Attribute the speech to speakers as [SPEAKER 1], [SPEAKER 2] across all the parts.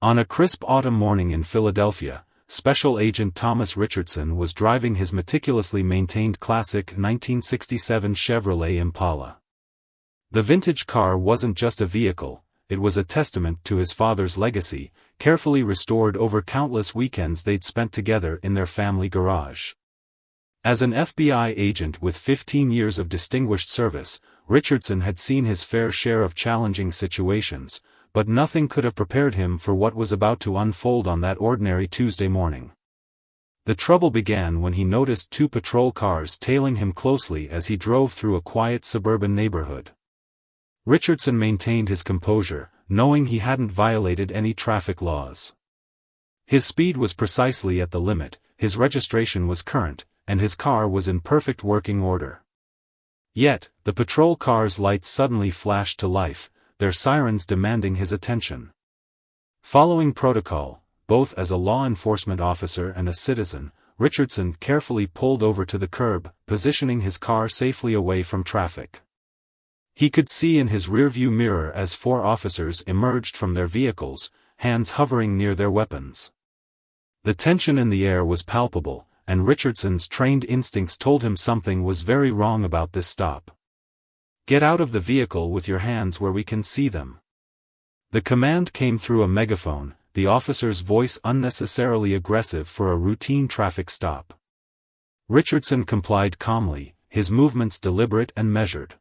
[SPEAKER 1] On a crisp autumn morning in Philadelphia, Special Agent Thomas Richardson was driving his meticulously maintained classic 1967 Chevrolet Impala. The vintage car wasn't just a vehicle, it was a testament to his father's legacy, carefully restored over countless weekends they'd spent together in their family garage. As an FBI agent with 15 years of distinguished service, Richardson had seen his fair share of challenging situations, but nothing could have prepared him for what was about to unfold on that ordinary Tuesday morning. The trouble began when he noticed two patrol cars tailing him closely as he drove through a quiet suburban neighborhood. Richardson maintained his composure, knowing he hadn't violated any traffic laws. His speed was precisely at the limit, his registration was current, and his car was in perfect working order. Yet, the patrol car's lights suddenly flashed to life, their sirens demanding his attention. Following protocol, both as a law enforcement officer and a citizen, Richardson carefully pulled over to the curb, positioning his car safely away from traffic. He could see in his rearview mirror as four officers emerged from their vehicles, hands hovering near their weapons. The tension in the air was palpable, and Richardson's trained instincts told him something was very wrong about this stop. "Get out of the vehicle with your hands where we can see them." The command came through a megaphone, the officer's voice unnecessarily aggressive for a routine traffic stop. Richardson complied calmly, his movements deliberate and measured.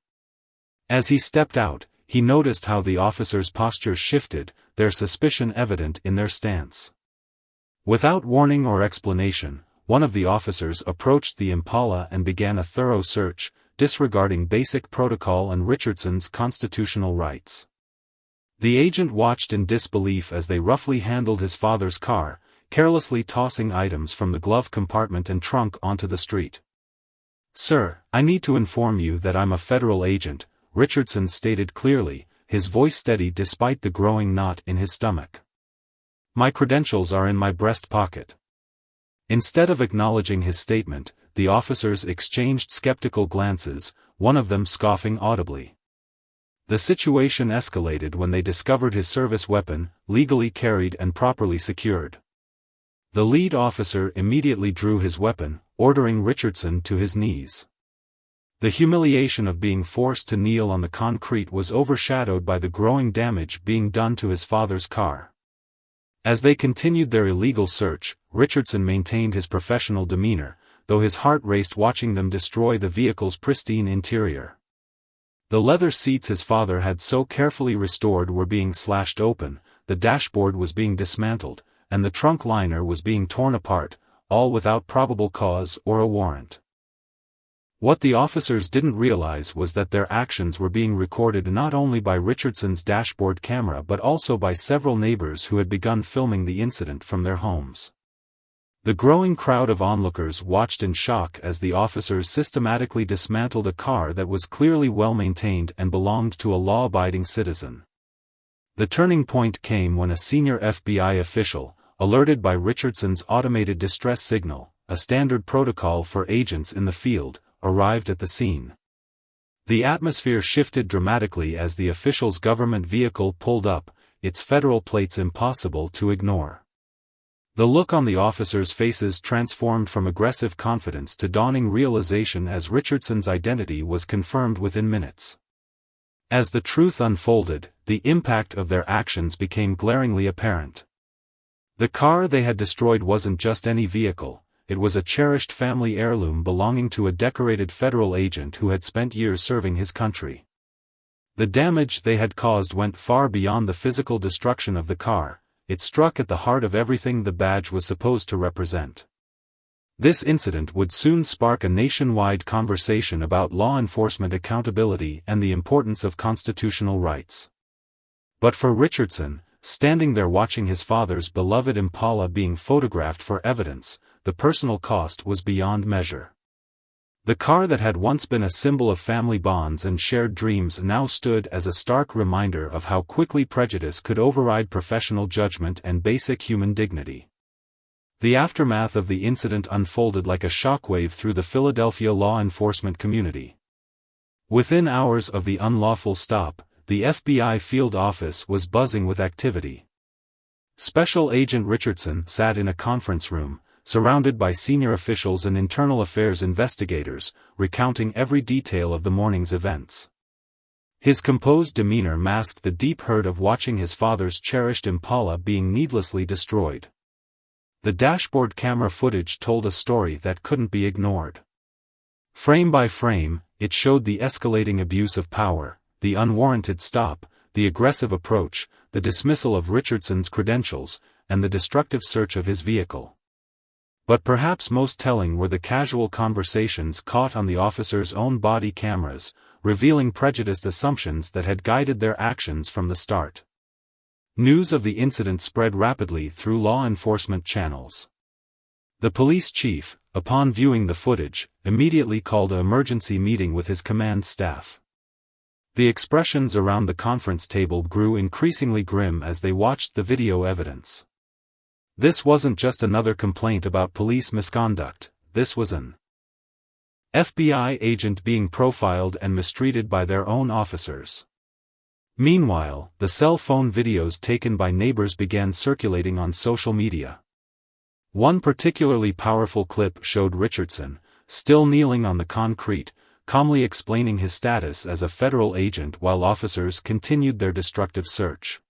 [SPEAKER 1] As he stepped out, he noticed how the officers' postures shifted, their suspicion evident in their stance. Without warning or explanation, one of the officers approached the Impala and began a thorough search, disregarding basic protocol and Richardson's constitutional rights. The agent watched in disbelief as they roughly handled his father's car, carelessly tossing items from the glove compartment and trunk onto the street. "Sir, I need to inform you that I'm a federal agent," Richardson stated clearly, his voice steady despite the growing knot in his stomach. "My credentials are in my breast pocket." Instead of acknowledging his statement, the officers exchanged skeptical glances, one of them scoffing audibly. The situation escalated when they discovered his service weapon, legally carried and properly secured. The lead officer immediately drew his weapon, ordering Richardson to his knees. The humiliation of being forced to kneel on the concrete was overshadowed by the growing damage being done to his father's car. As they continued their illegal search, Richardson maintained his professional demeanor, though his heart raced watching them destroy the vehicle's pristine interior. The leather seats his father had so carefully restored were being slashed open, the dashboard was being dismantled, and the trunk liner was being torn apart, all without probable cause or a warrant. What the officers didn't realize was that their actions were being recorded not only by Richardson's dashboard camera but also by several neighbors who had begun filming the incident from their homes. The growing crowd of onlookers watched in shock as the officers systematically dismantled a car that was clearly well-maintained and belonged to a law-abiding citizen. The turning point came when a senior FBI official, alerted by Richardson's automated distress signal, a standard protocol for agents in the field, arrived at the scene. The atmosphere shifted dramatically as the official's government vehicle pulled up, its federal plates impossible to ignore. The look on the officers' faces transformed from aggressive confidence to dawning realization as Richardson's identity was confirmed within minutes. As the truth unfolded, the impact of their actions became glaringly apparent. The car they had destroyed wasn't just any vehicle, it was a cherished family heirloom belonging to a decorated federal agent who had spent years serving his country. The damage they had caused went far beyond the physical destruction of the car. It struck at the heart of everything the badge was supposed to represent. This incident would soon spark a nationwide conversation about law enforcement accountability and the importance of constitutional rights. But for Richardson, standing there watching his father's beloved Impala being photographed for evidence, the personal cost was beyond measure. The car that had once been a symbol of family bonds and shared dreams now stood as a stark reminder of how quickly prejudice could override professional judgment and basic human dignity. The aftermath of the incident unfolded like a shockwave through the Philadelphia law enforcement community. Within hours of the unlawful stop, the FBI field office was buzzing with activity. Special Agent Richardson sat in a conference room, surrounded by senior officials and internal affairs investigators, recounting every detail of the morning's events. His composed demeanor masked the deep hurt of watching his father's cherished Impala being needlessly destroyed. The dashboard camera footage told a story that couldn't be ignored. Frame by frame, it showed the escalating abuse of power, the unwarranted stop, the aggressive approach, the dismissal of Richardson's credentials, and the destructive search of his vehicle. But perhaps most telling were the casual conversations caught on the officers' own body cameras, revealing prejudiced assumptions that had guided their actions from the start. News of the incident spread rapidly through law enforcement channels. The police chief, upon viewing the footage, immediately called an emergency meeting with his command staff. The expressions around the conference table grew increasingly grim as they watched the video evidence. This wasn't just another complaint about police misconduct, this was an FBI agent being profiled and mistreated by their own officers. Meanwhile, the cell phone videos taken by neighbors began circulating on social media. One particularly powerful clip showed Richardson, still kneeling on the concrete, calmly explaining his status as a federal agent while officers continued their destructive search.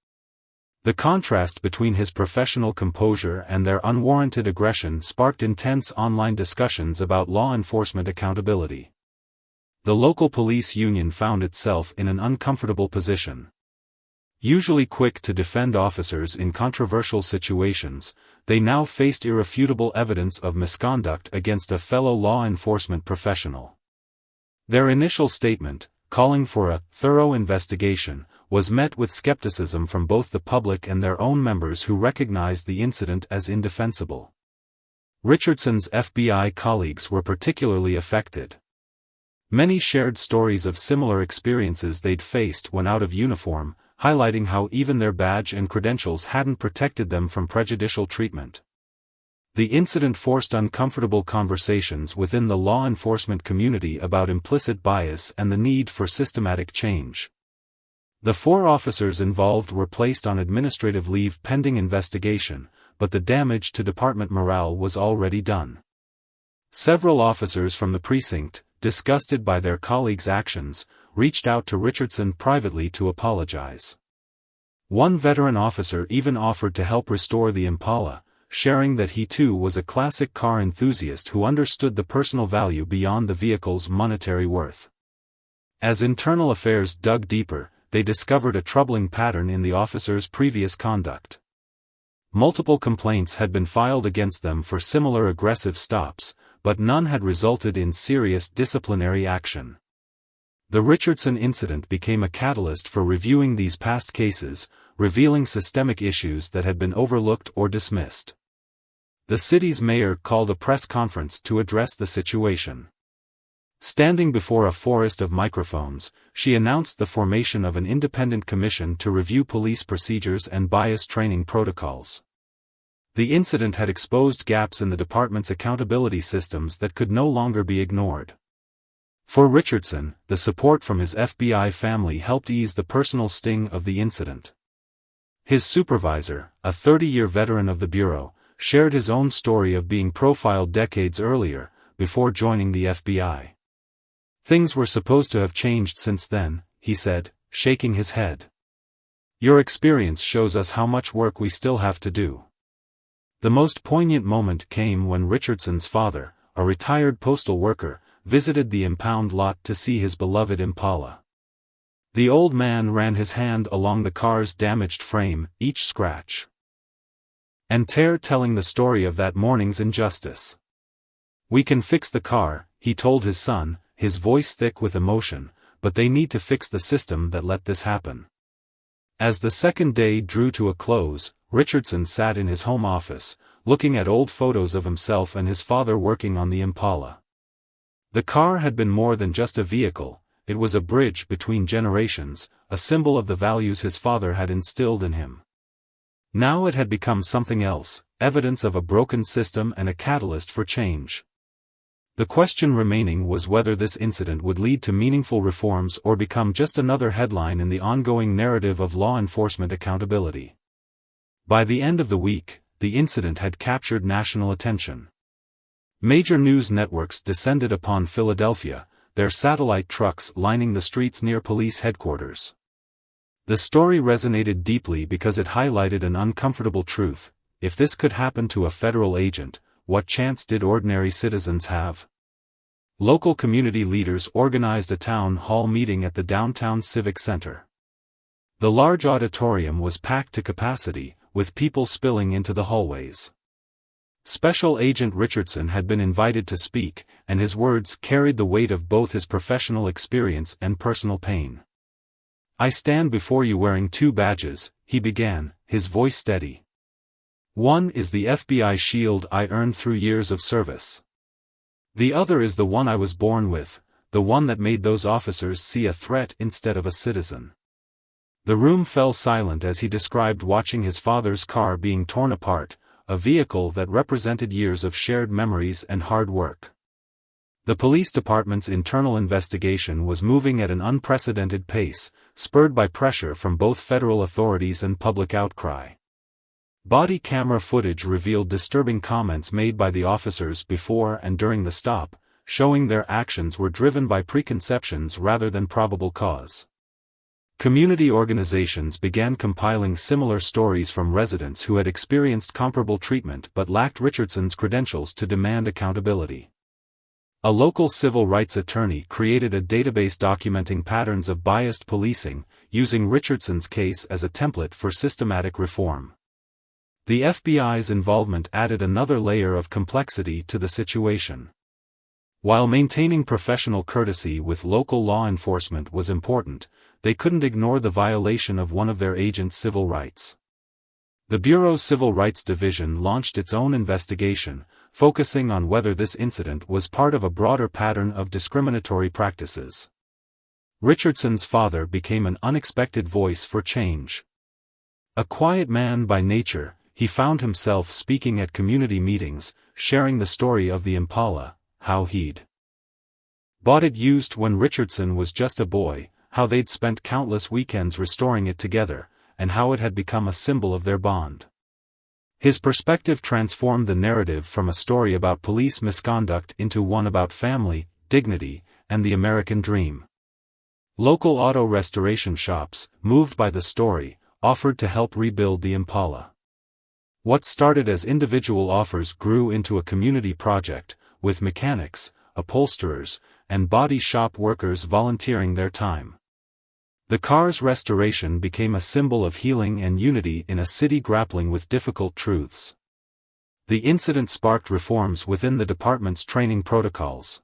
[SPEAKER 1] The contrast between his professional composure and their unwarranted aggression sparked intense online discussions about law enforcement accountability. The local police union found itself in an uncomfortable position. Usually quick to defend officers in controversial situations, they now faced irrefutable evidence of misconduct against a fellow law enforcement professional. Their initial statement, calling for a thorough investigation, was met with skepticism from both the public and their own members who recognized the incident as indefensible. Richardson's FBI colleagues were particularly affected. Many shared stories of similar experiences they'd faced when out of uniform, highlighting how even their badge and credentials hadn't protected them from prejudicial treatment. The incident forced uncomfortable conversations within the law enforcement community about implicit bias and the need for systematic change. The 4 officers involved were placed on administrative leave pending investigation, but the damage to department morale was already done. Several officers from the precinct, disgusted by their colleagues' actions, reached out to Richardson privately to apologize. One veteran officer even offered to help restore the Impala, sharing that he too was a classic car enthusiast who understood the personal value beyond the vehicle's monetary worth. As internal affairs dug deeper, they discovered a troubling pattern in the officers' previous conduct. Multiple complaints had been filed against them for similar aggressive stops, but none had resulted in serious disciplinary action. The Richardson incident became a catalyst for reviewing these past cases, revealing systemic issues that had been overlooked or dismissed. The city's mayor called a press conference to address the situation. Standing before a forest of microphones, she announced the formation of an independent commission to review police procedures and bias training protocols. The incident had exposed gaps in the department's accountability systems that could no longer be ignored. For Richardson, the support from his FBI family helped ease the personal sting of the incident. His supervisor, a 30-year veteran of the Bureau, shared his own story of being profiled decades earlier, before joining the FBI. "Things were supposed to have changed since then," he said, shaking his head. "Your experience shows us how much work we still have to do." The most poignant moment came when Richardson's father, a retired postal worker, visited the impound lot to see his beloved Impala. The old man ran his hand along the car's damaged frame, each scratch and tear telling the story of that morning's injustice. "We can fix the car," he told his son, his voice thick with emotion, "but they need to fix the system that let this happen." As the second day drew to a close, Richardson sat in his home office, looking at old photos of himself and his father working on the Impala. The car had been more than just a vehicle, it was a bridge between generations, a symbol of the values his father had instilled in him. Now it had become something else, evidence of a broken system and a catalyst for change. The question remaining was whether this incident would lead to meaningful reforms or become just another headline in the ongoing narrative of law enforcement accountability. By the end of the week, the incident had captured national attention. Major news networks descended upon Philadelphia, their satellite trucks lining the streets near police headquarters. The story resonated deeply because it highlighted an uncomfortable truth: if this could happen to a federal agent, what chance did ordinary citizens have? Local community leaders organized a town hall meeting at the downtown Civic Center. The large auditorium was packed to capacity, with people spilling into the hallways. Special Agent Richardson had been invited to speak, and his words carried the weight of both his professional experience and personal pain. "I stand before you wearing two badges," he began, his voice steady. "One is the FBI shield I earned through years of service. The other is the one I was born with, the one that made those officers see a threat instead of a citizen." The room fell silent as he described watching his father's car being torn apart, a vehicle that represented years of shared memories and hard work. The police department's internal investigation was moving at an unprecedented pace, spurred by pressure from both federal authorities and public outcry. Body camera footage revealed disturbing comments made by the officers before and during the stop, showing their actions were driven by preconceptions rather than probable cause. Community organizations began compiling similar stories from residents who had experienced comparable treatment but lacked Richardson's credentials to demand accountability. A local civil rights attorney created a database documenting patterns of biased policing, using Richardson's case as a template for systematic reform. The FBI's involvement added another layer of complexity to the situation. While maintaining professional courtesy with local law enforcement was important, they couldn't ignore the violation of one of their agents' civil rights. The Bureau's Civil Rights Division launched its own investigation, focusing on whether this incident was part of a broader pattern of discriminatory practices. Richardson's father became an unexpected voice for change. A quiet man by nature, he found himself speaking at community meetings, sharing the story of the Impala, how he'd bought it used when Richardson was just a boy, how they'd spent countless weekends restoring it together, and how it had become a symbol of their bond. His perspective transformed the narrative from a story about police misconduct into one about family, dignity, and the American dream. Local auto restoration shops, moved by the story, offered to help rebuild the Impala. What started as individual offers grew into a community project, with mechanics, upholsterers, and body shop workers volunteering their time. The car's restoration became a symbol of healing and unity in a city grappling with difficult truths. The incident sparked reforms within the department's training protocols.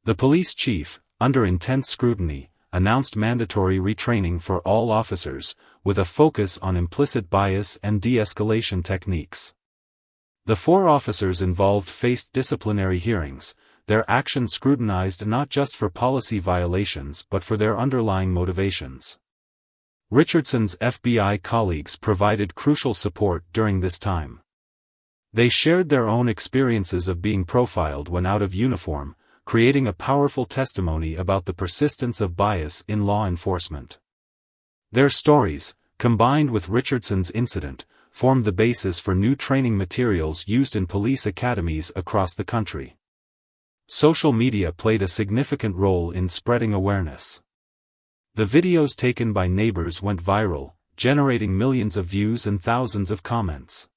[SPEAKER 1] The police chief, under intense scrutiny, announced mandatory retraining for all officers, with a focus on implicit bias and de-escalation techniques. The 4 officers involved faced disciplinary hearings, their actions scrutinized not just for policy violations but for their underlying motivations. Richardson's FBI colleagues provided crucial support during this time. They shared their own experiences of being profiled when out of uniform, creating a powerful testimony about the persistence of bias in law enforcement. Their stories, combined with Richardson's incident, formed the basis for new training materials used in police academies across the country. Social media played a significant role in spreading awareness. The videos taken by neighbors went viral, generating millions of views and thousands of comments.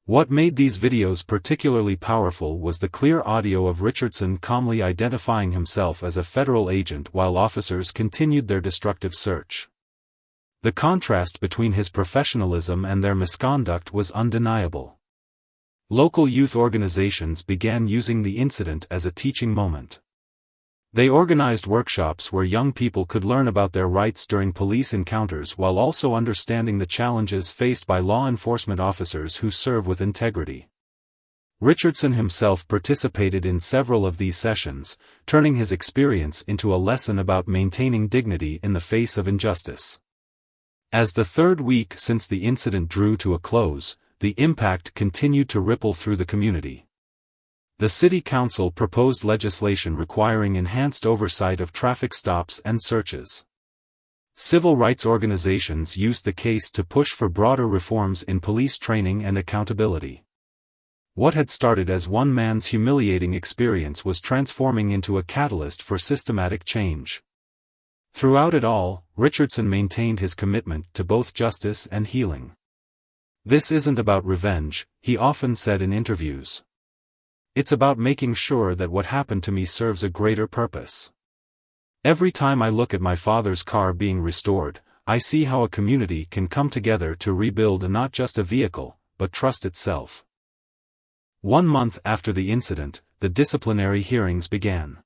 [SPEAKER 1] What made these videos particularly powerful was the clear audio of Richardson calmly identifying himself as a federal agent while officers continued their destructive search. The contrast between his professionalism and their misconduct was undeniable. Local youth organizations began using the incident as a teaching moment. They organized workshops where young people could learn about their rights during police encounters while also understanding the challenges faced by law enforcement officers who serve with integrity. Richardson himself participated in several of these sessions, turning his experience into a lesson about maintaining dignity in the face of injustice. As the 3rd week since the incident drew to a close, the impact continued to ripple through the community. The city council proposed legislation requiring enhanced oversight of traffic stops and searches. Civil rights organizations used the case to push for broader reforms in police training and accountability. What had started as one man's humiliating experience was transforming into a catalyst for systematic change. Throughout it all, Richardson maintained his commitment to both justice and healing. "This isn't about revenge," he often said in interviews. "It's about making sure that what happened to me serves a greater purpose. Every time I look at my father's car being restored, I see how a community can come together to rebuild not just a vehicle, but trust itself." 1 month after the incident, the disciplinary hearings began.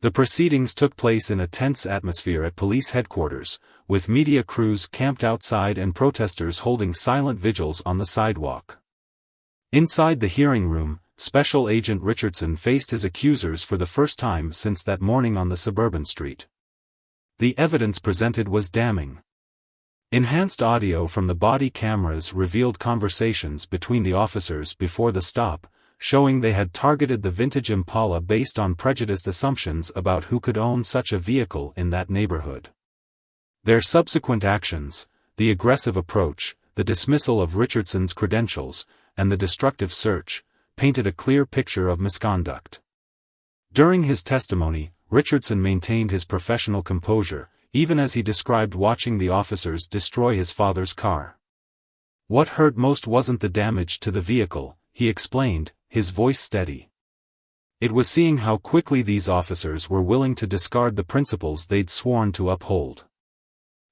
[SPEAKER 1] The proceedings took place in a tense atmosphere at police headquarters, with media crews camped outside and protesters holding silent vigils on the sidewalk. Inside the hearing room, Special Agent Richardson faced his accusers for the first time since that morning on the suburban street. The evidence presented was damning. Enhanced audio from the body cameras revealed conversations between the officers before the stop, showing they had targeted the vintage Impala based on prejudiced assumptions about who could own such a vehicle in that neighborhood. Their subsequent actions, the aggressive approach, the dismissal of Richardson's credentials, and the destructive search, painted a clear picture of misconduct. During his testimony, Richardson maintained his professional composure, even as he described watching the officers destroy his father's car. "What hurt most wasn't the damage to the vehicle," he explained, his voice steady. "It was seeing how quickly these officers were willing to discard the principles they'd sworn to uphold."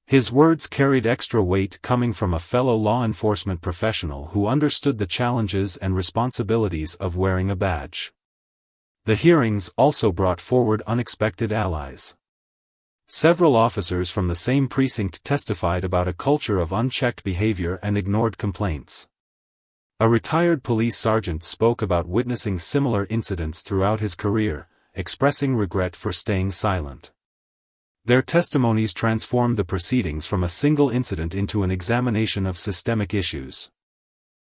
[SPEAKER 1] His words carried extra weight coming from a fellow law enforcement professional who understood the challenges and responsibilities of wearing a badge. The hearings also brought forward unexpected allies. Several officers from the same precinct testified about a culture of unchecked behavior and ignored complaints. A retired police sergeant spoke about witnessing similar incidents throughout his career, expressing regret for staying silent. Their testimonies transformed the proceedings from a single incident into an examination of systemic issues.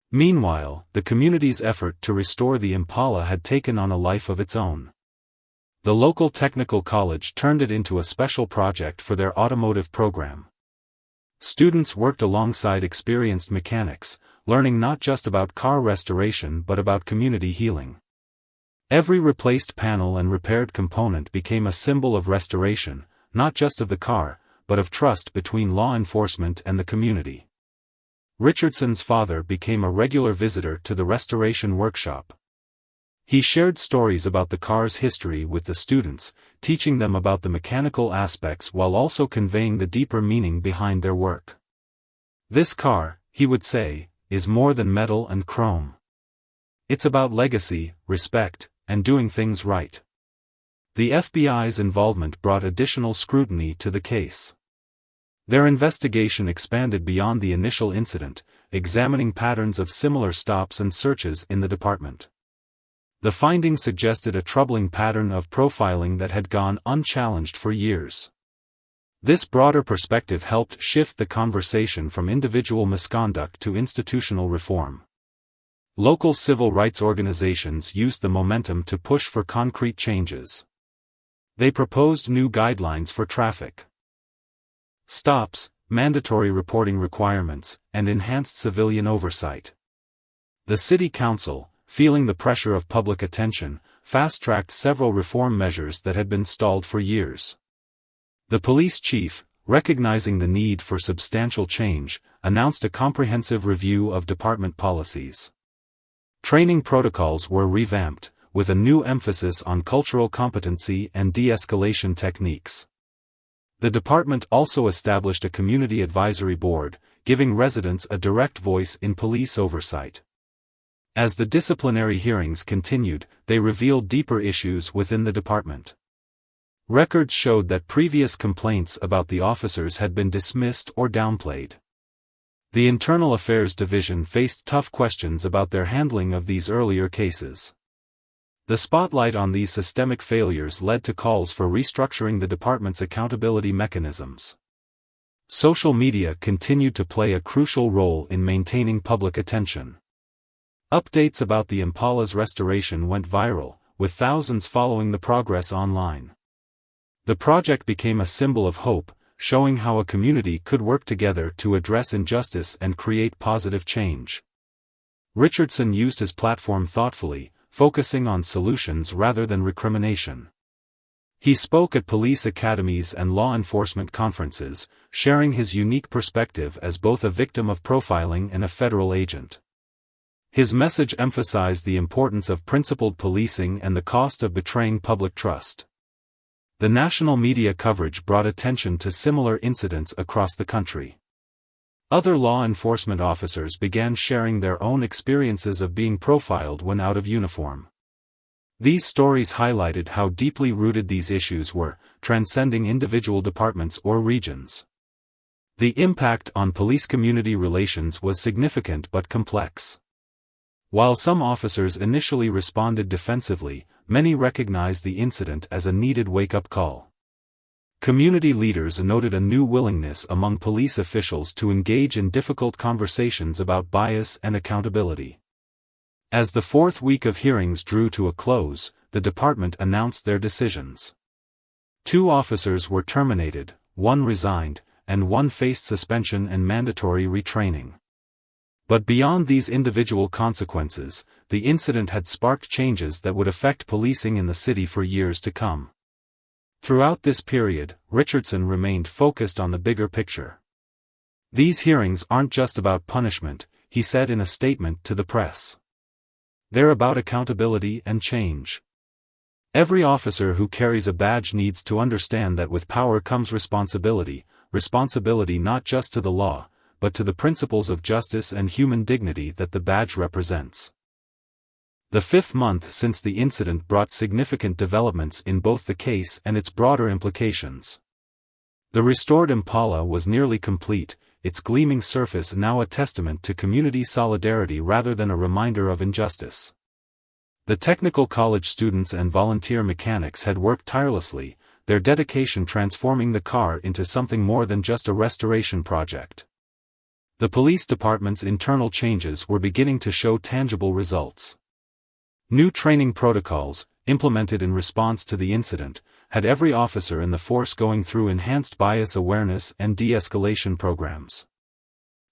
[SPEAKER 1] Meanwhile, the community's effort to restore the Impala had taken on a life of its own. The local technical college turned it into a special project for their automotive program. Students worked alongside experienced mechanics, learning not just about car restoration but about community healing. Every replaced panel and repaired component became a symbol of restoration, not just of the car, but of trust between law enforcement and the community. Richardson's father became a regular visitor to the restoration workshop. He shared stories about the car's history with the students, teaching them about the mechanical aspects while also conveying the deeper meaning behind their work. "This car," he would say, "is more than metal and chrome. It's about legacy, respect, and doing things right." The FBI's involvement brought additional scrutiny to the case. Their investigation expanded beyond the initial incident, examining patterns of similar stops and searches in the department. The findings suggested a troubling pattern of profiling that had gone unchallenged for years. This broader perspective helped shift the conversation from individual misconduct to institutional reform. Local civil rights organizations used the momentum to push for concrete changes. They proposed new guidelines for traffic stops, mandatory reporting requirements, and enhanced civilian oversight. The city council, feeling the pressure of public attention, fast-tracked several reform measures that had been stalled for years. The police chief, recognizing the need for substantial change, announced a comprehensive review of department policies. Training protocols were revamped, with a new emphasis on cultural competency and de-escalation techniques. The department also established a community advisory board, giving residents a direct voice in police oversight. As the disciplinary hearings continued, they revealed deeper issues within the department. Records showed that previous complaints about the officers had been dismissed or downplayed. The Internal Affairs Division faced tough questions about their handling of these earlier cases. The spotlight on these systemic failures led to calls for restructuring the department's accountability mechanisms. Social media continued to play a crucial role in maintaining public attention. Updates about the Impala's restoration went viral, with thousands following the progress online. The project became a symbol of hope, showing how a community could work together to address injustice and create positive change. Richardson used his platform thoughtfully, focusing on solutions rather than recrimination. He spoke at police academies and law enforcement conferences, sharing his unique perspective as both a victim of profiling and a federal agent. His message emphasized the importance of principled policing and the cost of betraying public trust. The national media coverage brought attention to similar incidents across the country. Other law enforcement officers began sharing their own experiences of being profiled when out of uniform. These stories highlighted how deeply rooted these issues were, transcending individual departments or regions. The impact on police-community relations was significant but complex. While some officers initially responded defensively, many recognized the incident as a needed wake-up call. Community leaders noted a new willingness among police officials to engage in difficult conversations about bias and accountability. As the fourth week of hearings drew to a close, the department announced their decisions. 2 officers were terminated, 1 resigned, and 1 faced suspension and mandatory retraining. But beyond these individual consequences, the incident had sparked changes that would affect policing in the city for years to come. Throughout this period, Richardson remained focused on the bigger picture. "These hearings aren't just about punishment," he said in a statement to the press. "They're about accountability and change. Every officer who carries a badge needs to understand that with power comes responsibility not just to the law, but to the principles of justice and human dignity that the badge represents." The 5th month since the incident brought significant developments in both the case and its broader implications. The restored Impala was nearly complete, its gleaming surface now a testament to community solidarity rather than a reminder of injustice. The technical college students and volunteer mechanics had worked tirelessly, their dedication transforming the car into something more than just a restoration project. The police department's internal changes were beginning to show tangible results. New training protocols, implemented in response to the incident, had every officer in the force going through enhanced bias awareness and de-escalation programs.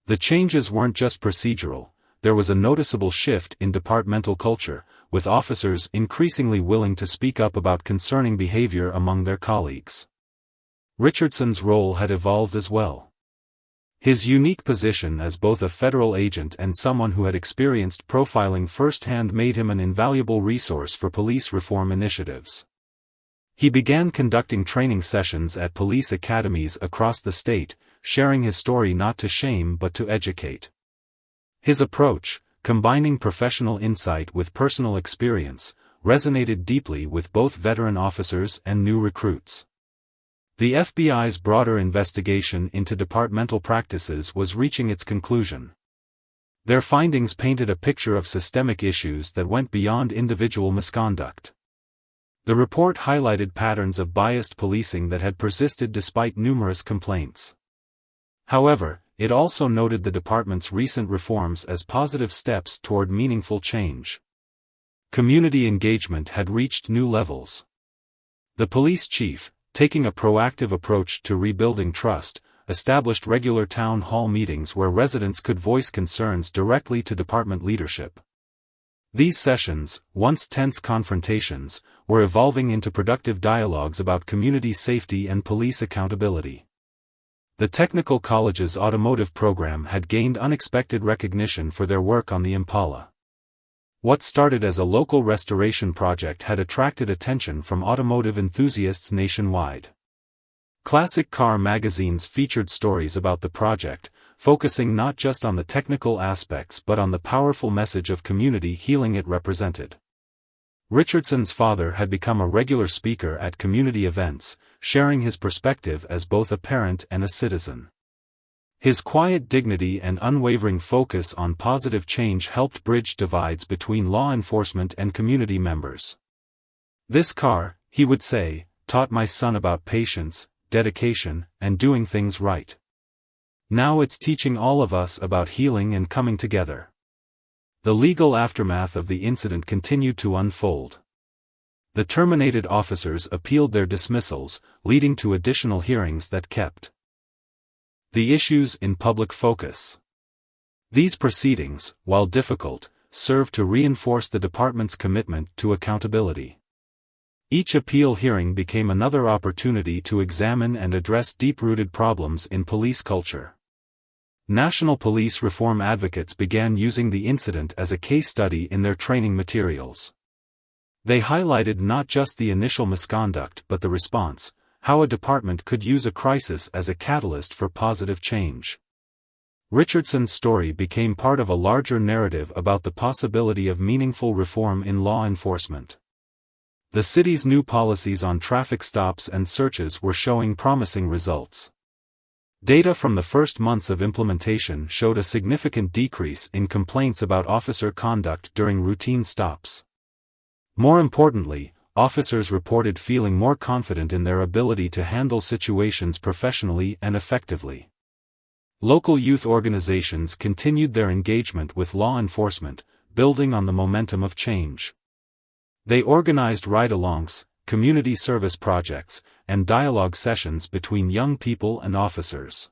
[SPEAKER 1] The changes weren't just procedural, there was a noticeable shift in departmental culture, with officers increasingly willing to speak up about concerning behavior among their colleagues. Richardson's role had evolved as well. His unique position as both a federal agent and someone who had experienced profiling firsthand made him an invaluable resource for police reform initiatives. He began conducting training sessions at police academies across the state, sharing his story not to shame but to educate. His approach, combining professional insight with personal experience, resonated deeply with both veteran officers and new recruits. The FBI's broader investigation into departmental practices was reaching its conclusion. Their findings painted a picture of systemic issues that went beyond individual misconduct. The report highlighted patterns of biased policing that had persisted despite numerous complaints. However, it also noted the department's recent reforms as positive steps toward meaningful change. Community engagement had reached new levels. The police chief, taking a proactive approach to rebuilding trust, established regular town hall meetings where residents could voice concerns directly to department leadership. These sessions, once tense confrontations, were evolving into productive dialogues about community safety and police accountability. The technical college's automotive program had gained unexpected recognition for their work on the Impala. What started as a local restoration project had attracted attention from automotive enthusiasts nationwide. Classic car magazines featured stories about the project, focusing not just on the technical aspects but on the powerful message of community healing it represented. Richardson's father had become a regular speaker at community events, sharing his perspective as both a parent and a citizen. His quiet dignity and unwavering focus on positive change helped bridge divides between law enforcement and community members. "This car," he would say, "taught my son about patience, dedication, and doing things right. Now it's teaching all of us about healing and coming together." The legal aftermath of the incident continued to unfold. The terminated officers appealed their dismissals, leading to additional hearings that kept The issues in public focus. These proceedings, while difficult, served to reinforce the department's commitment to accountability. Each appeal hearing became another opportunity to examine and address deep-rooted problems in police culture. National police reform advocates began using the incident as a case study in their training materials. They highlighted not just the initial misconduct but the response, how a department could use a crisis as a catalyst for positive change. Richardson's story became part of a larger narrative about the possibility of meaningful reform in law enforcement. The city's new policies on traffic stops and searches were showing promising results. Data from the first months of implementation showed a significant decrease in complaints about officer conduct during routine stops. More importantly, officers reported feeling more confident in their ability to handle situations professionally and effectively. Local youth organizations continued their engagement with law enforcement, building on the momentum of change. They organized ride-alongs, community service projects, and dialogue sessions between young people and officers.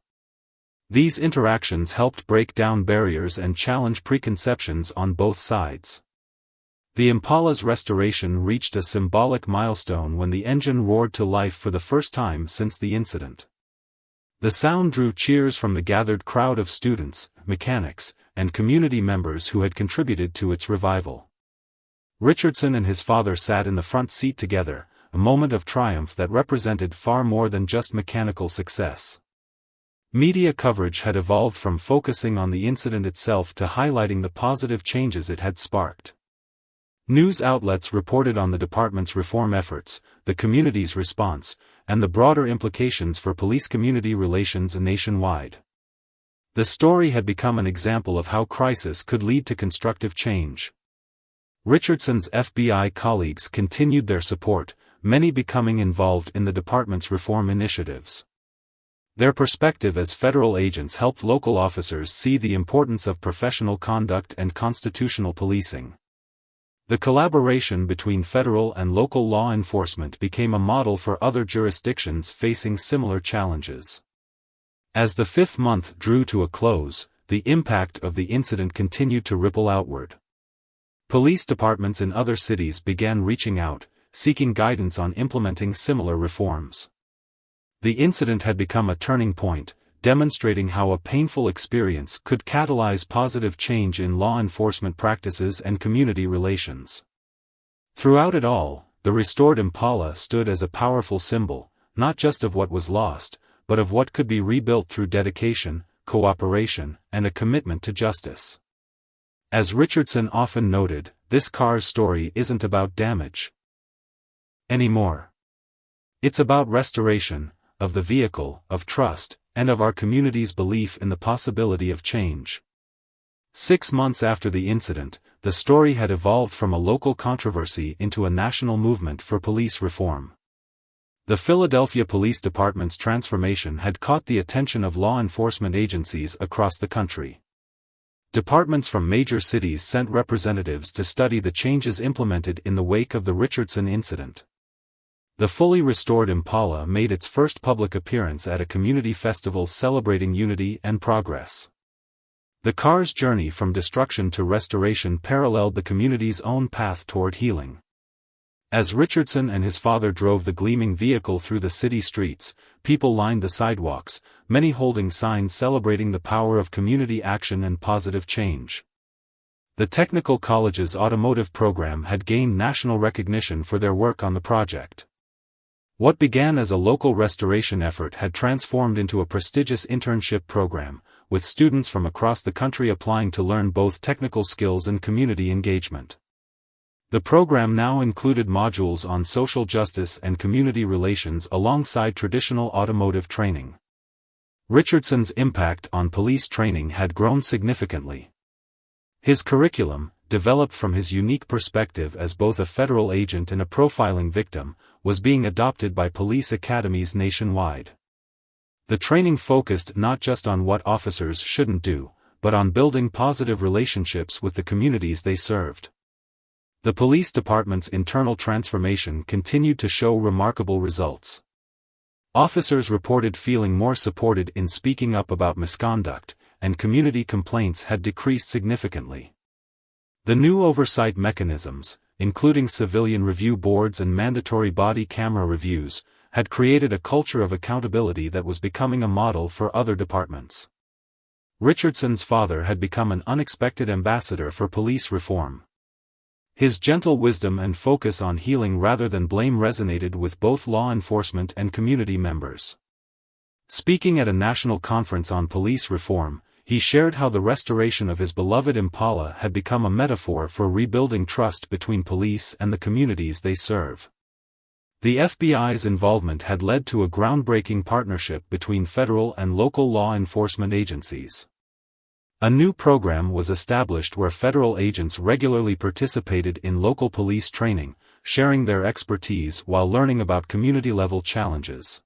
[SPEAKER 1] These interactions helped break down barriers and challenge preconceptions on both sides. The Impala's restoration reached a symbolic milestone when the engine roared to life for the first time since the incident. The sound drew cheers from the gathered crowd of students, mechanics, and community members who had contributed to its revival. Richardson and his father sat in the front seat together, a moment of triumph that represented far more than just mechanical success. Media coverage had evolved from focusing on the incident itself to highlighting the positive changes it had sparked. News outlets reported on the department's reform efforts, the community's response, and the broader implications for police-community relations nationwide. The story had become an example of how crisis could lead to constructive change. Richardson's FBI colleagues continued their support, many becoming involved in the department's reform initiatives. Their perspective as federal agents helped local officers see the importance of professional conduct and constitutional policing. The collaboration between federal and local law enforcement became a model for other jurisdictions facing similar challenges. As the fifth month drew to a close, the impact of the incident continued to ripple outward. Police departments in other cities began reaching out, seeking guidance on implementing similar reforms. The incident had become a turning point, demonstrating how a painful experience could catalyze positive change in law enforcement practices and community relations. Throughout it all, the restored Impala stood as a powerful symbol, not just of what was lost, but of what could be rebuilt through dedication, cooperation, and a commitment to justice. As Richardson often noted, this car's story isn't about damage anymore. It's about restoration, of the vehicle, of trust, and of our community's belief in the possibility of change. 6 months after the incident, the story had evolved from a local controversy into a national movement for police reform. The Philadelphia Police Department's transformation had caught the attention of law enforcement agencies across the country. Departments from major cities sent representatives to study the changes implemented in the wake of the Richardson incident. The fully restored Impala made its first public appearance at a community festival celebrating unity and progress. The car's journey from destruction to restoration paralleled the community's own path toward healing. As Richardson and his father drove the gleaming vehicle through the city streets, people lined the sidewalks, many holding signs celebrating the power of community action and positive change. The Technical College's automotive program had gained national recognition for their work on the project. What began as a local restoration effort had transformed into a prestigious internship program, with students from across the country applying to learn both technical skills and community engagement. The program now included modules on social justice and community relations alongside traditional automotive training. Richardson's impact on police training had grown significantly. His curriculum, developed from his unique perspective as both a federal agent and a profiling victim, was being adopted by police academies nationwide. The training focused not just on what officers shouldn't do, but on building positive relationships with the communities they served. The police department's internal transformation continued to show remarkable results. Officers reported feeling more supported in speaking up about misconduct, and community complaints had decreased significantly. The new oversight mechanisms, including civilian review boards and mandatory body camera reviews, had created a culture of accountability that was becoming a model for other departments. Richardson's father had become an unexpected ambassador for police reform. His gentle wisdom and focus on healing rather than blame resonated with both law enforcement and community members. Speaking at a national conference on police reform, he shared how the restoration of his beloved Impala had become a metaphor for rebuilding trust between police and the communities they serve. The FBI's involvement had led to a groundbreaking partnership between federal and local law enforcement agencies. A new program was established where federal agents regularly participated in local police training, sharing their expertise while learning about community-level challenges.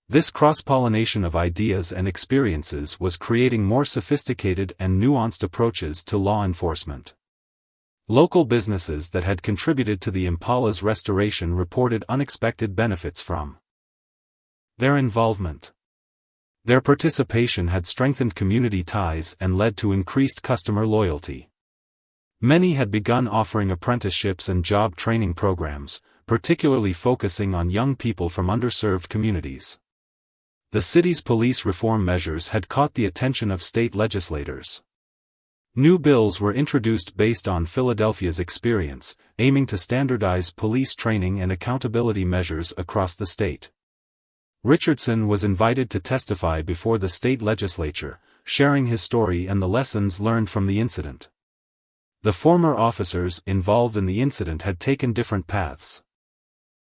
[SPEAKER 1] This cross-pollination of ideas and experiences was creating more sophisticated and nuanced approaches to law enforcement. Local businesses that had contributed to the Impala's restoration reported unexpected benefits from their involvement. Their participation had strengthened community ties and led to increased customer loyalty. Many had begun offering apprenticeships and job training programs, particularly focusing on young people from underserved communities. The city's police reform measures had caught the attention of state legislators. New bills were introduced based on Philadelphia's experience, aiming to standardize police training and accountability measures across the state. Richardson was invited to testify before the state legislature, sharing his story and the lessons learned from the incident. The former officers involved in the incident had taken different paths.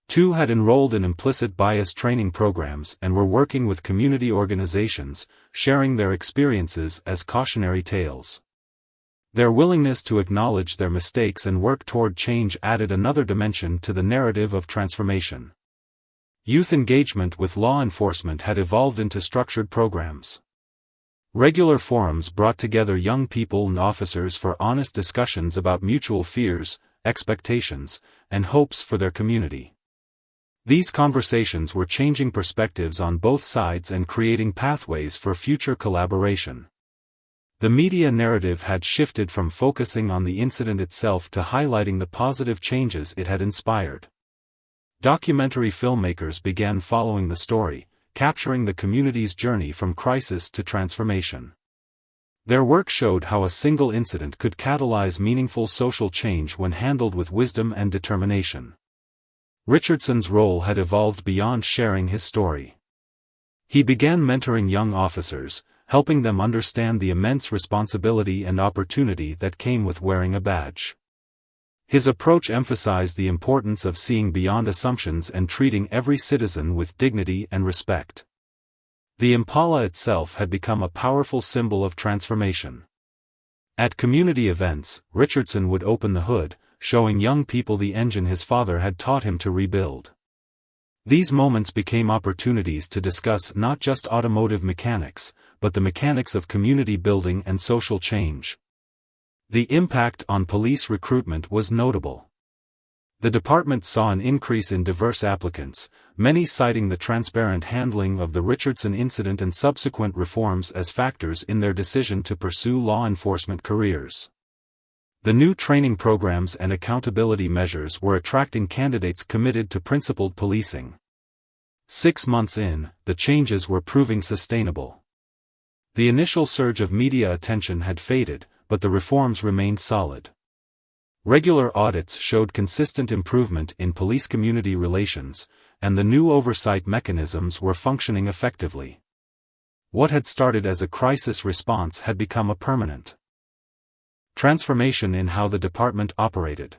[SPEAKER 1] Two had enrolled in implicit bias training programs and were working with community organizations, sharing their experiences as cautionary tales. Their willingness to acknowledge their mistakes and work toward change added another dimension to the narrative of transformation. Youth engagement with law enforcement had evolved into structured programs. Regular forums brought together young people and officers for honest discussions about mutual fears, expectations, and hopes for their community. These conversations were changing perspectives on both sides and creating pathways for future collaboration. The media narrative had shifted from focusing on the incident itself to highlighting the positive changes it had inspired. Documentary filmmakers began following the story, capturing the community's journey from crisis to transformation. Their work showed how a single incident could catalyze meaningful social change when handled with wisdom and determination. Richardson's role had evolved beyond sharing his story. He began mentoring young officers, helping them understand the immense responsibility and opportunity that came with wearing a badge. His approach emphasized the importance of seeing beyond assumptions and treating every citizen with dignity and respect. The Impala itself had become a powerful symbol of transformation. At community events, Richardson would open the hood, showing young people the engine his father had taught him to rebuild. These moments became opportunities to discuss not just automotive mechanics, but the mechanics of community building and social change. The impact on police recruitment was notable. The department saw an increase in diverse applicants, many citing the transparent handling of the Richardson incident and subsequent reforms as factors in their decision to pursue law enforcement careers. The new training programs and accountability measures were attracting candidates committed to principled policing. 6 months in, the changes were proving sustainable. The initial surge of media attention had faded, but the reforms remained solid. Regular audits showed consistent improvement in police-community relations, and the new oversight mechanisms were functioning effectively. What had started as a crisis response had become a permanent transformation in how the department operated.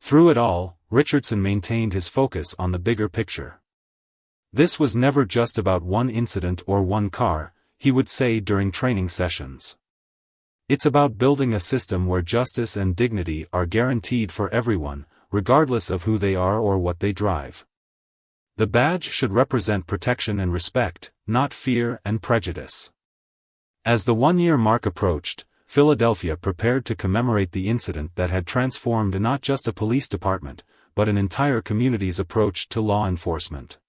[SPEAKER 1] Through it all, Richardson maintained his focus on the bigger picture. This was never just about one incident or one car, he would say during training sessions. It's about building a system where justice and dignity are guaranteed for everyone, regardless of who they are or what they drive. The badge should represent protection and respect, not fear and prejudice. As the one-year mark approached, Philadelphia prepared to commemorate the incident that had transformed not just a police department, but an entire community's approach to law enforcement.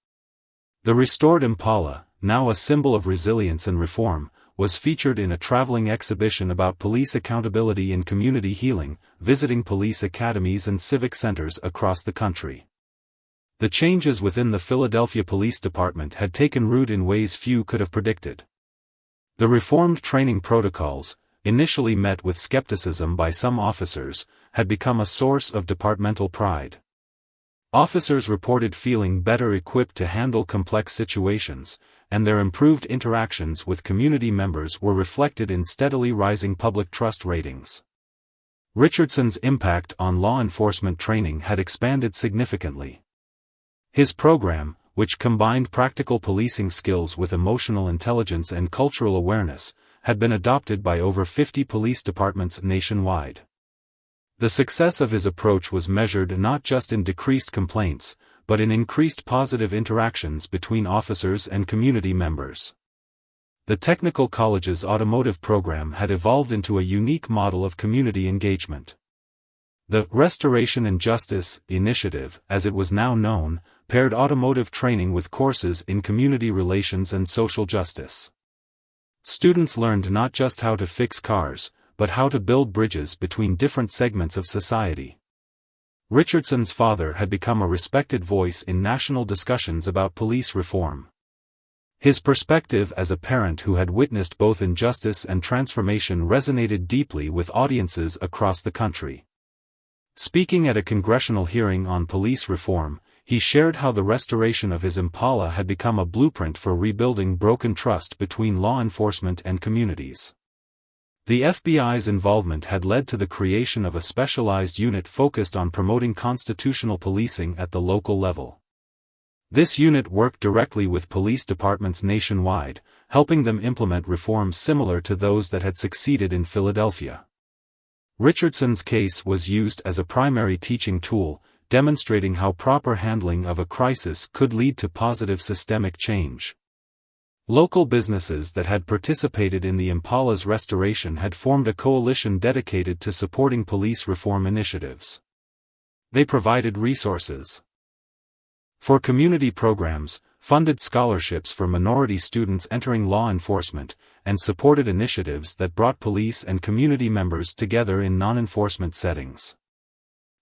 [SPEAKER 1] The restored Impala, now a symbol of resilience and reform, was featured in a traveling exhibition about police accountability in community healing, visiting police academies and civic centers across the country. The changes within the Philadelphia Police Department had taken root in ways few could have predicted. The reformed training protocols, initially met with skepticism by some officers, had become a source of departmental pride. Officers reported feeling better equipped to handle complex situations, and their improved interactions with community members were reflected in steadily rising public trust ratings. Richardson's impact on law enforcement training had expanded significantly. His program, which combined practical policing skills with emotional intelligence and cultural awareness, had been adopted by over 50 police departments nationwide. The success of his approach was measured not just in decreased complaints, but in increased positive interactions between officers and community members. The Technical College's automotive program had evolved into a unique model of community engagement. The Restoration and Justice Initiative, as it was now known, paired automotive training with courses in community relations and social justice. Students learned not just how to fix cars, but how to build bridges between different segments of society. Richardson's father had become a respected voice in national discussions about police reform. His perspective as a parent who had witnessed both injustice and transformation resonated deeply with audiences across the country. Speaking at a congressional hearing on police reform, he shared how the restoration of his Impala had become a blueprint for rebuilding broken trust between law enforcement and communities. The FBI's involvement had led to the creation of a specialized unit focused on promoting constitutional policing at the local level. This unit worked directly with police departments nationwide, helping them implement reforms similar to those that had succeeded in Philadelphia. Richardson's case was used as a primary teaching tool, demonstrating how proper handling of a crisis could lead to positive systemic change. Local businesses that had participated in the Impala's restoration had formed a coalition dedicated to supporting police reform initiatives. They provided resources for community programs, funded scholarships for minority students entering law enforcement, and supported initiatives that brought police and community members together in non-enforcement settings.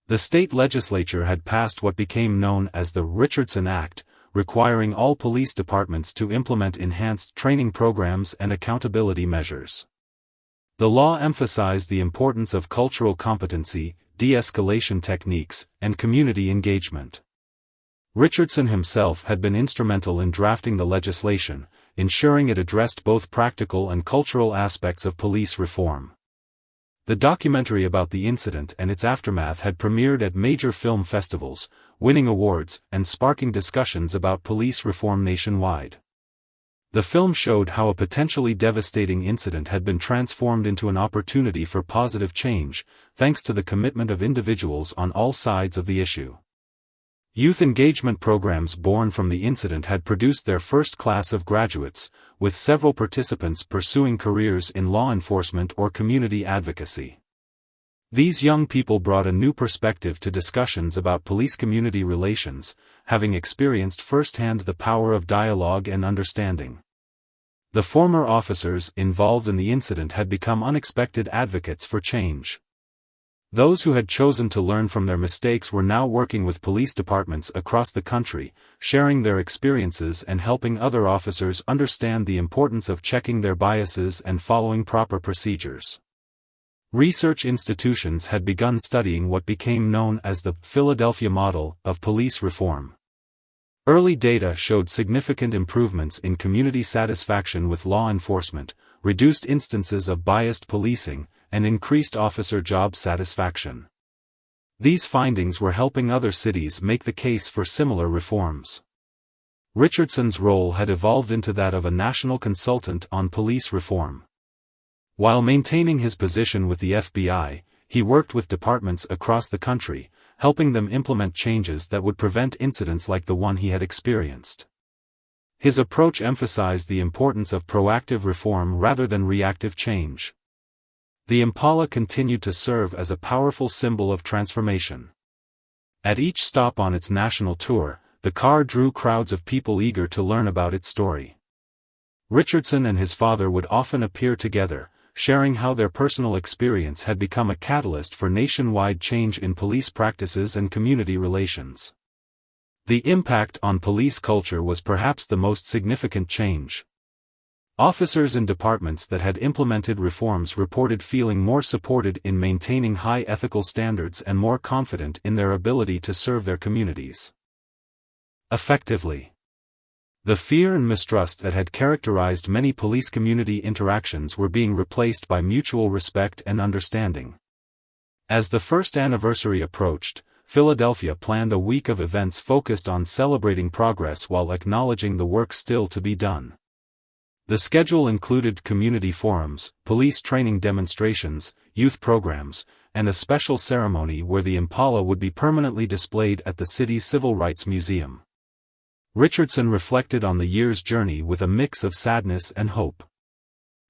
[SPEAKER 1] The state legislature had passed what became known as the Richardson Act, requiring all police departments to implement enhanced training programs and accountability measures. The law emphasized the importance of cultural competency, de-escalation techniques, and community engagement. Richardson himself had been instrumental in drafting the legislation, ensuring it addressed both practical and cultural aspects of police reform. The documentary about the incident and its aftermath had premiered at major film festivals, winning awards and sparking discussions about police reform nationwide. The film showed how a potentially devastating incident had been transformed into an opportunity for positive change, thanks to the commitment of individuals on all sides of the issue. Youth engagement programs born from the incident had produced their first class of graduates, with several participants pursuing careers in law enforcement or community advocacy. These young people brought a new perspective to discussions about police-community relations, having experienced firsthand the power of dialogue and understanding. The former officers involved in the incident had become unexpected advocates for change. Those who had chosen to learn from their mistakes were now working with police departments across the country, sharing their experiences and helping other officers understand the importance of checking their biases and following proper procedures. Research institutions had begun studying what became known as the Philadelphia model of police reform. Early data showed significant improvements in community satisfaction with law enforcement, reduced instances of biased policing, and increased officer job satisfaction. These findings were helping other cities make the case for similar reforms. Richardson's role had evolved into that of a national consultant on police reform. While maintaining his position with the FBI, he worked with departments across the country, helping them implement changes that would prevent incidents like the one he had experienced. His approach emphasized the importance of proactive reform rather than reactive change. The Impala continued to serve as a powerful symbol of transformation. At each stop on its national tour, the car drew crowds of people eager to learn about its story. Richardson and his father would often appear together, sharing how their personal experience had become a catalyst for nationwide change in police practices and community relations. The impact on police culture was perhaps the most significant change. Officers in departments that had implemented reforms reported feeling more supported in maintaining high ethical standards and more confident in their ability to serve their communities effectively. The fear and mistrust that had characterized many police community interactions were being replaced by mutual respect and understanding. As the first anniversary approached, Philadelphia planned a week of events focused on celebrating progress while acknowledging the work still to be done. The schedule included community forums, police training demonstrations, youth programs, and a special ceremony where the Impala would be permanently displayed at the city's Civil Rights Museum. Richardson reflected on the year's journey with a mix of sadness and hope.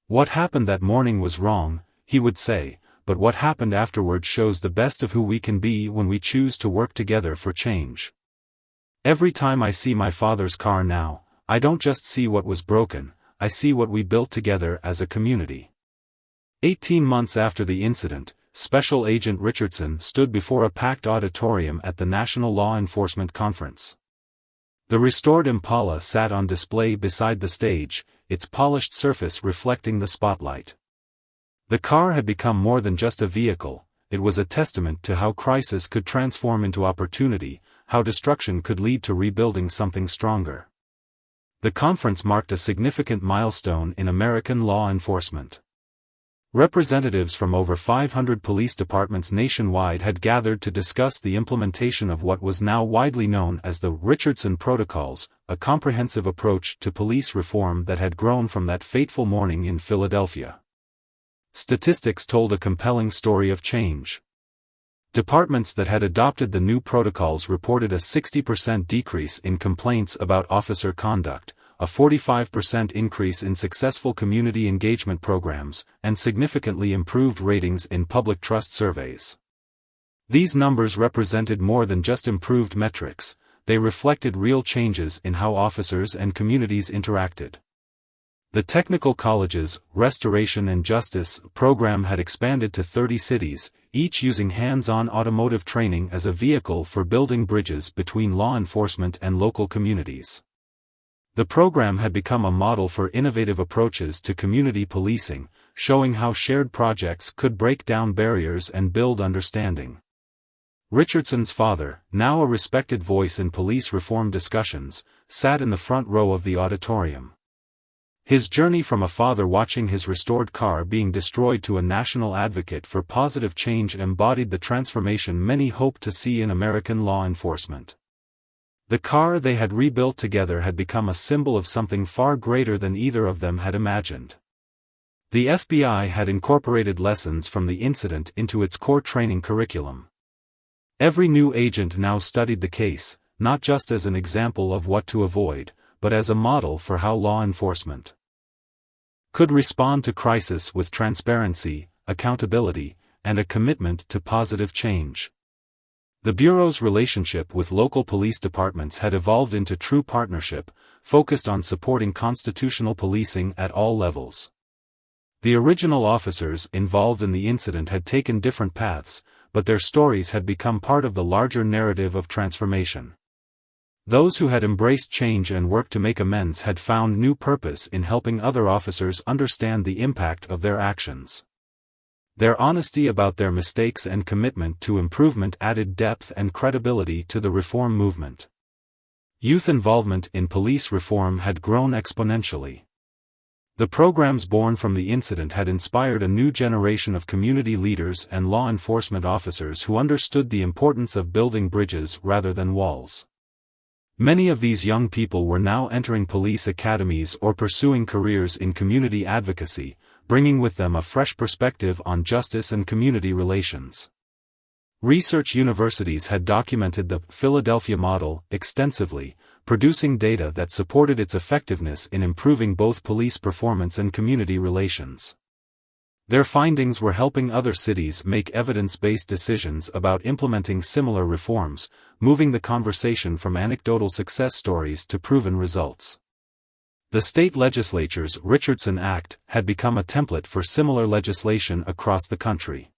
[SPEAKER 1] "What happened that morning was wrong," he would say, "but what happened afterward shows the best of who we can be when we choose to work together for change. Every time I see my father's car now, I don't just see what was broken, I see what we built together as a community." 18 months after the incident, Special Agent Richardson stood before a packed auditorium at the National Law Enforcement Conference. The restored Impala sat on display beside the stage, its polished surface reflecting the spotlight. The car had become more than just a vehicle, it was a testament to how crisis could transform into opportunity, how destruction could lead to rebuilding something stronger. The conference marked a significant milestone in American law enforcement. Representatives from over 500 police departments nationwide had gathered to discuss the implementation of what was now widely known as the Richardson Protocols, a comprehensive approach to police reform that had grown from that fateful morning in Philadelphia. Statistics told a compelling story of change. Departments that had adopted the new protocols reported a 60% decrease in complaints about officer conduct, a 45% increase in successful community engagement programs, and significantly improved ratings in public trust surveys. These numbers represented more than just improved metrics, they reflected real changes in how officers and communities interacted. The Technical College's Restoration and Justice program had expanded to 30 cities, each using hands-on automotive training as a vehicle for building bridges between law enforcement and local communities. The program had become a model for innovative approaches to community policing, showing how shared projects could break down barriers and build understanding. Richardson's father, now a respected voice in police reform discussions, sat in the front row of the auditorium. His journey from a father watching his restored car being destroyed to a national advocate for positive change embodied the transformation many hoped to see in American law enforcement. The car they had rebuilt together had become a symbol of something far greater than either of them had imagined. The FBI had incorporated lessons from the incident into its core training curriculum. Every new agent now studied the case, not just as an example of what to avoid, but as a model for how law enforcement could respond to crisis with transparency, accountability, and a commitment to positive change. The Bureau's relationship with local police departments had evolved into true partnership, focused on supporting constitutional policing at all levels. The original officers involved in the incident had taken different paths, but their stories had become part of the larger narrative of transformation. Those who had embraced change and worked to make amends had found new purpose in helping other officers understand the impact of their actions. Their honesty about their mistakes and commitment to improvement added depth and credibility to the reform movement. Youth involvement in police reform had grown exponentially. The programs born from the incident had inspired a new generation of community leaders and law enforcement officers who understood the importance of building bridges rather than walls. Many of these young people were now entering police academies or pursuing careers in community advocacy, bringing with them a fresh perspective on justice and community relations. Research universities had documented the Philadelphia model extensively, producing data that supported its effectiveness in improving both police performance and community relations. Their findings were helping other cities make evidence-based decisions about implementing similar reforms, moving the conversation from anecdotal success stories to proven results. The state legislature's Richardson Act had become a template for similar legislation across the country.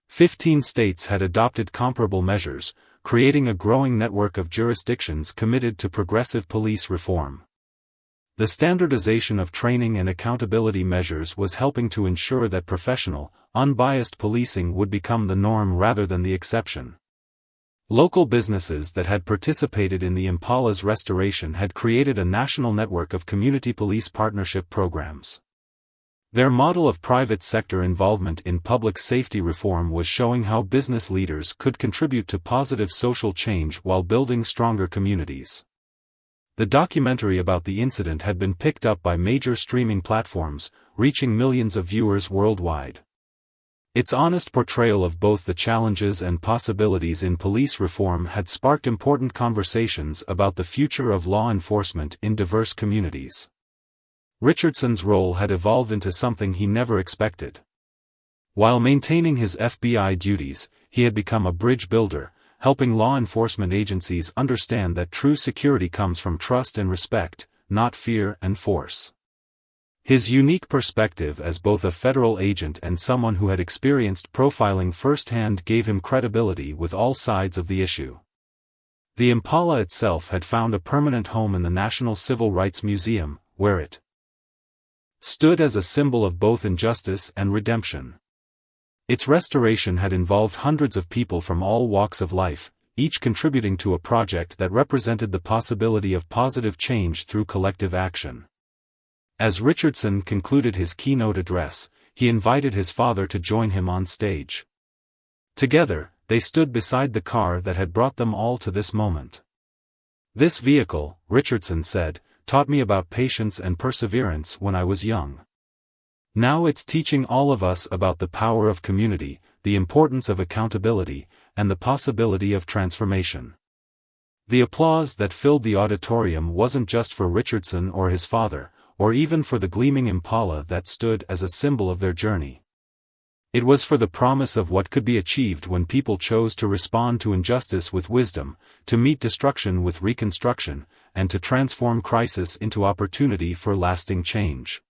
[SPEAKER 1] 15 states had adopted comparable measures, creating a growing network of jurisdictions committed to progressive police reform. The standardization of training and accountability measures was helping to ensure that professional, unbiased policing would become the norm rather than the exception. Local businesses that had participated in the Impala's restoration had created a national network of community police partnership programs. Their model of private sector involvement in public safety reform was showing how business leaders could contribute to positive social change while building stronger communities. The documentary about the incident had been picked up by major streaming platforms, reaching millions of viewers worldwide. Its honest portrayal of both the challenges and possibilities in police reform had sparked important conversations about the future of law enforcement in diverse communities. Richardson's role had evolved into something he never expected. While maintaining his FBI duties, he had become a bridge builder, helping law enforcement agencies understand that true security comes from trust and respect, not fear and force. His unique perspective as both a federal agent and someone who had experienced profiling firsthand gave him credibility with all sides of the issue. The Impala itself had found a permanent home in the National Civil Rights Museum, where it stood as a symbol of both injustice and redemption. Its restoration had involved hundreds of people from all walks of life, each contributing to a project that represented the possibility of positive change through collective action. As Richardson concluded his keynote address, he invited his father to join him on stage. Together, they stood beside the car that had brought them all to this moment. "This vehicle," Richardson said, "taught me about patience and perseverance when I was young. Now it's teaching all of us about the power of community, the importance of accountability, and the possibility of transformation." The applause that filled the auditorium wasn't just for Richardson or his father, or even for the gleaming Impala that stood as a symbol of their journey. It was for the promise of what could be achieved when people chose to respond to injustice with wisdom, to meet destruction with reconstruction, and to transform crisis into opportunity for lasting change.